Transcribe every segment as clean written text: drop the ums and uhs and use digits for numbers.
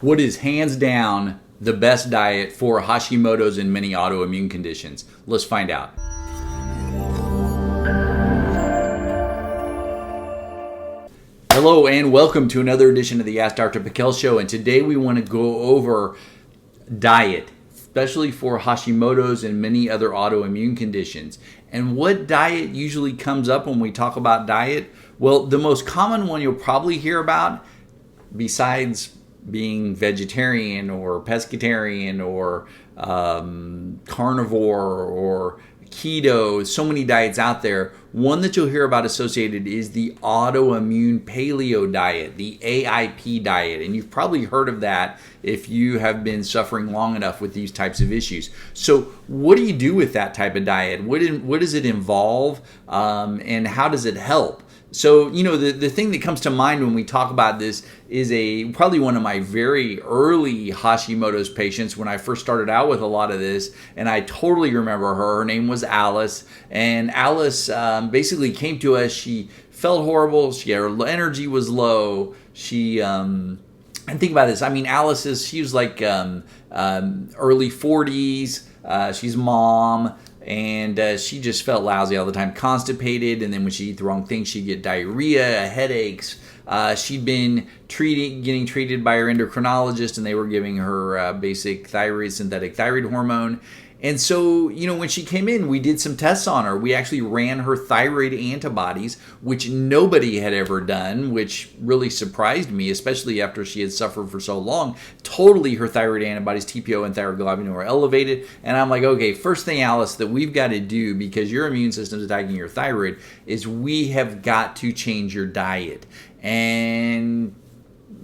What is hands down the best diet for Hashimoto's and many autoimmune conditions? Let's find out. Hello and welcome to another edition of the Ask Dr. Pickel Show, and today we want to go over diet, especially for Hashimoto's and many other autoimmune conditions. And what diet usually comes up when we talk about diet? Well, the most common one you'll probably hear about, besides being vegetarian or pescatarian or carnivore or keto, so many diets out there. One that you'll hear about associated is the Autoimmune Paleo Diet, the AIP diet. And you've probably heard of that if you have been suffering long enough with these types of issues. So what do you do with that type of diet? What does it involve? And how does it help? So, the thing that comes to mind when we talk about this is probably one of my very early Hashimoto's patients when I first started out with a lot of this, and I totally remember her. Her name was Alice, and Alice basically came to us. She felt horrible. Her energy was low. And think about this. I mean, she was like early 40s. She's mom. And she just felt lousy all the time, constipated, and then when she'd eat the wrong thing, she'd get diarrhea, headaches. She'd been getting treated by her endocrinologist, and they were giving her basic synthetic thyroid hormone. And so, when she came in, we did some tests on her. We actually ran her thyroid antibodies, which nobody had ever done, which really surprised me, especially after she had suffered for so long. Totally, her thyroid antibodies, TPO and thyroglobulin, were elevated. And I'm like, okay, first thing, Alice, that we've got to do, because your immune system is attacking your thyroid, is we have got to change your diet. And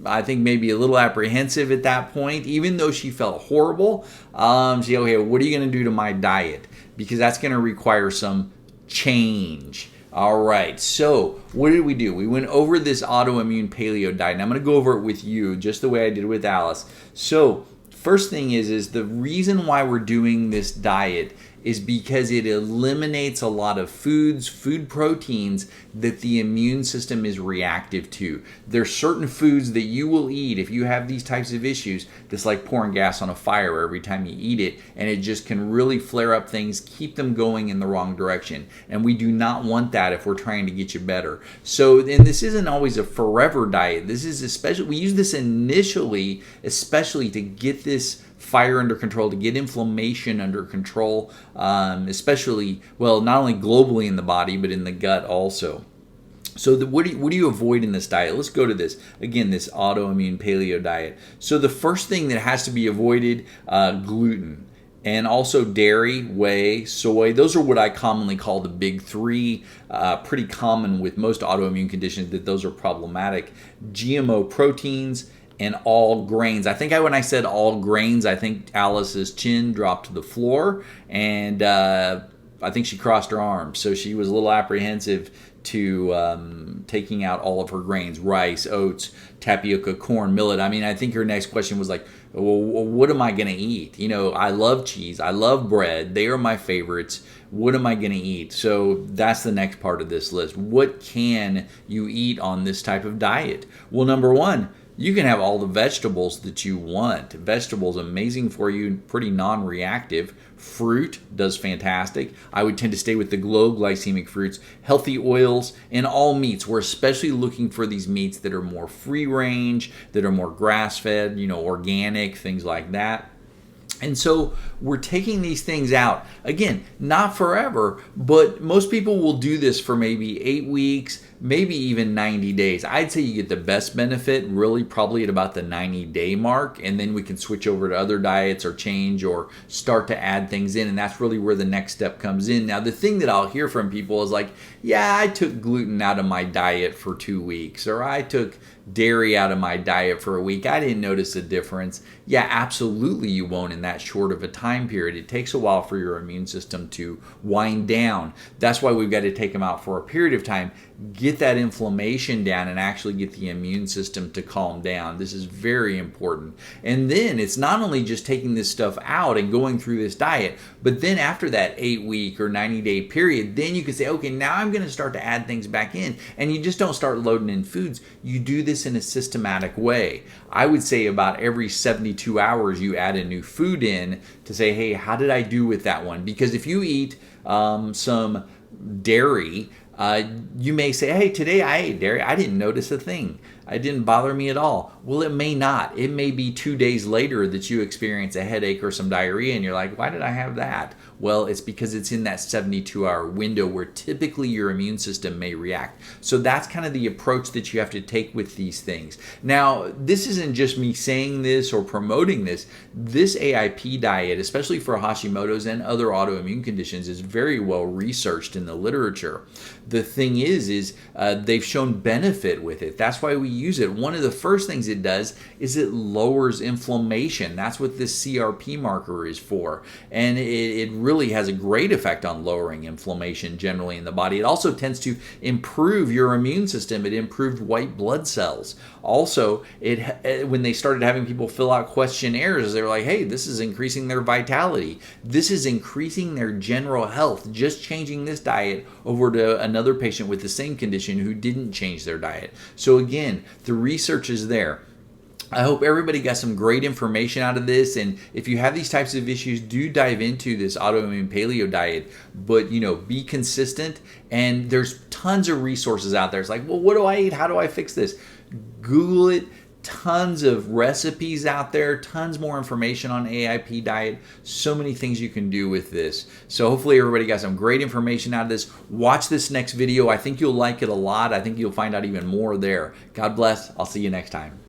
I think maybe a little apprehensive at that point, even though she felt horrible. She said, okay, what are you going to do to my diet? Because that's going to require some change. All right, so what did we do? We went over this autoimmune paleo diet, and I'm going to go over it with you just the way I did with Alice. So first thing is the reason why we're doing this diet is because it eliminates a lot of food proteins that the immune system is reactive to. There's certain foods that you will eat if you have these types of issues that's like pouring gas on a fire every time you eat it, and it just can really flare up things, keep them going in the wrong direction. And we do not want that if we're trying to get you better. So, and this isn't always a forever diet. This is we use this initially, especially to get this fire under control, to get inflammation under control, especially, not only globally in the body, but in the gut also. So what do you avoid in this diet? Let's go to this. Again, this autoimmune paleo diet. So the first thing that has to be avoided, gluten. And also dairy, whey, soy. Those are what I commonly call the big three. Pretty common with most autoimmune conditions that those are problematic. GMO proteins and all grains. I think when I said all grains, I think Alice's chin dropped to the floor, and I think she crossed her arms. So she was a little apprehensive to taking out all of her grains: rice, oats, tapioca, corn, millet. I mean, I think her next question was like, well, what am I going to eat? I love cheese. I love bread. They are my favorites. What am I going to eat? So that's the next part of this list. What can you eat on this type of diet? Well, number one, you can have all the vegetables that you want. Vegetables, amazing for you, pretty non-reactive. Fruit does fantastic. I would tend to stay with the low glycemic fruits. Healthy oils, and all meats. We're especially looking for these meats that are more free range, that are more grass-fed, organic, things like that. And so we're taking these things out. Again, not forever, but most people will do this for maybe 8 weeks, maybe even 90 days. I'd say you get the best benefit really probably at about the 90-day mark, and then we can switch over to other diets or change or start to add things in, and that's really where the next step comes in. Now, the thing that I'll hear from people is like, yeah, I took gluten out of my diet for 2 weeks, or I took dairy out of my diet for a week. I didn't notice a difference. Yeah, absolutely you won't in that short of a time period. It takes a while for your immune system to wind down. That's why we've got to take them out for a period of time. get that inflammation down and actually get the immune system to calm down. This is very important. And then it's not only just taking this stuff out and going through this diet, but then after that 8-week or 90-day period, then you can say, okay, now I'm going to start to add things back in. And you just don't start loading in foods. You do this in a systematic way. I would say about every 72 hours you add a new food in to say, hey, how did I do with that one? Because if you eat some dairy, you may say, hey, today I ate dairy. I didn't notice a thing. It didn't bother me at all. Well, it may not. It may be 2 days later that you experience a headache or some diarrhea and you're like, why did I have that? Well, it's because it's in that 72-hour window where typically your immune system may react. So that's kind of the approach that you have to take with these things. Now, this isn't just me saying this or promoting this. This AIP diet, especially for Hashimoto's and other autoimmune conditions, is very well researched in the literature. The thing is they've shown benefit with it. That's why we use it. One of the first things it does is it lowers inflammation. That's what this CRP marker is for. And it really has a great effect on lowering inflammation generally in the body. It also tends to improve your immune system. It improved white blood cells. Also, when they started having people fill out questionnaires, they were like, hey, this is increasing their vitality. This is increasing their general health. Just changing this diet over to another patient with the same condition who didn't change their diet. So again, the research is there. I hope everybody got some great information out of this, and if you have these types of issues, do dive into this autoimmune paleo diet, but be consistent, and there's tons of resources out there. It's like, well, what do I eat? How do I fix this? Google it. Tons of recipes out there, tons more information on AIP diet, so many things you can do with this. So hopefully everybody got some great information out of this. Watch this next video. I think you'll like it a lot. I think you'll find out even more there. God bless. I'll see you next time.